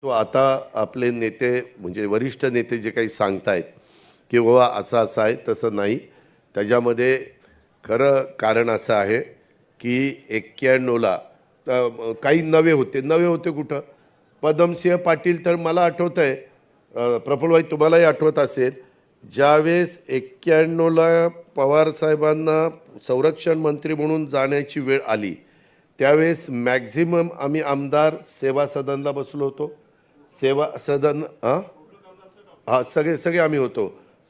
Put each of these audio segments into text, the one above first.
तो आता आपले नेते म्हणजे वरिष्ठ नेते जे काही सांगतायत की बाबा असं असं आहे तसं नाही. त्याच्यामध्ये खरं कारण असं आहे की 91ला काही नवे होते कुठं. पदमसिंह पाटील तर मला आठवत आहे, प्रफुल्लभाई तुम्हालाही आठवत असेल, ज्यावेळेस 91ला पवार साहेबांना संरक्षण मंत्री म्हणून जाण्याची वेळ आली त्यावेळेस मॅक्झिमम आम्ही आमदार सेवा सदनला बसलो होतो. सेवा सदन हा सगळे सगळे आम्ही होतो.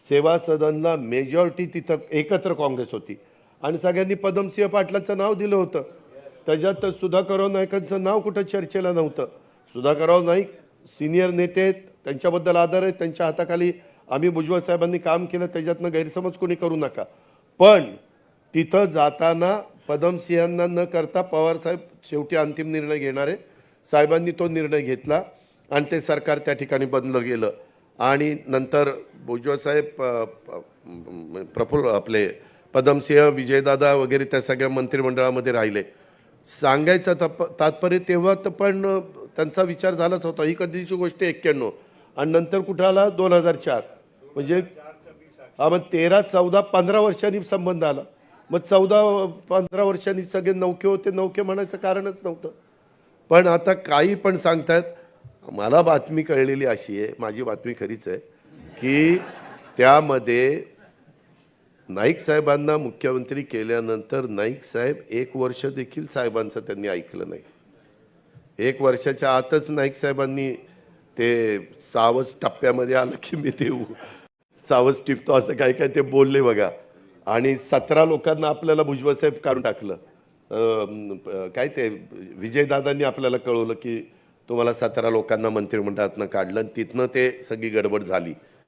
सेवा सदनला मेजॉरिटी तिथं एकत्र काँग्रेस होती आणि सगळ्यांनी पदमसिंह पाटलाचं नाव दिलं होतं. त्याच्यात सुधाकरराव नाईकांचं नाव कुठं चर्चेला नव्हतं. सुधाकरराव नाईक सिनियर नेते आहेत, त्यांच्याबद्दल आदर आहे, त्यांच्या हाताखाली आम्ही भुजबळ साहेबांनी काम केलं, त्याच्यातनं गैरसमज कोणी करू नका. पण तिथं जाताना पदमसिंहांना न करता पवारसाहेब शेवटी अंतिम निर्णय घेणारे साहेबांनी तो निर्णय घेतला आणि ते सरकार त्या ठिकाणी बदललं गेलं. आणि नंतर भुजबळ साहेब प्रफुल्ल आपले पदमसिंह विजयदादा वगैरे त्या सगळ्या मंत्रिमंडळामध्ये राहिले. सांगायचं तात्पर्य तेव्हा तर पण त्यांचा विचार झालाच होता. ही कधीची गोष्ट 91 आणि नंतर कुठं आला 2004. म्हणजे हा मग 13, 14, 15 वर्षांनी संबंध आला. मग 14-15 वर्षांनी सगळे नौके होते, नौके म्हणायचं कारणच नव्हतं. पण आता काही पण सांगतात. मला बातमी कळलेली अशी आहे, माझी बातमी खरीच आहे, की त्यामध्ये नाईक साहेबांना मुख्यमंत्री केल्यानंतर नाईक साहेब 1 वर्ष देखील साहेबांचं त्यांनी ऐकलं नाही. 1 वर्षाच्या आतच नाईक साहेबांनी ते सावज टप्प्यामध्ये आलं की मी ते सावज टिपतो असं काय काय ते बोलले बघा. आणि 17 लोकांना आपल्याला भुजबळ साहेब काढून टाकलं. काय ते विजयदादांनी आपल्याला कळवलं की तुम्हाला 17 लोकांना मंत्रिमंडळातनं काढलं आणि तिथनं ते सगळी गडबड झाली.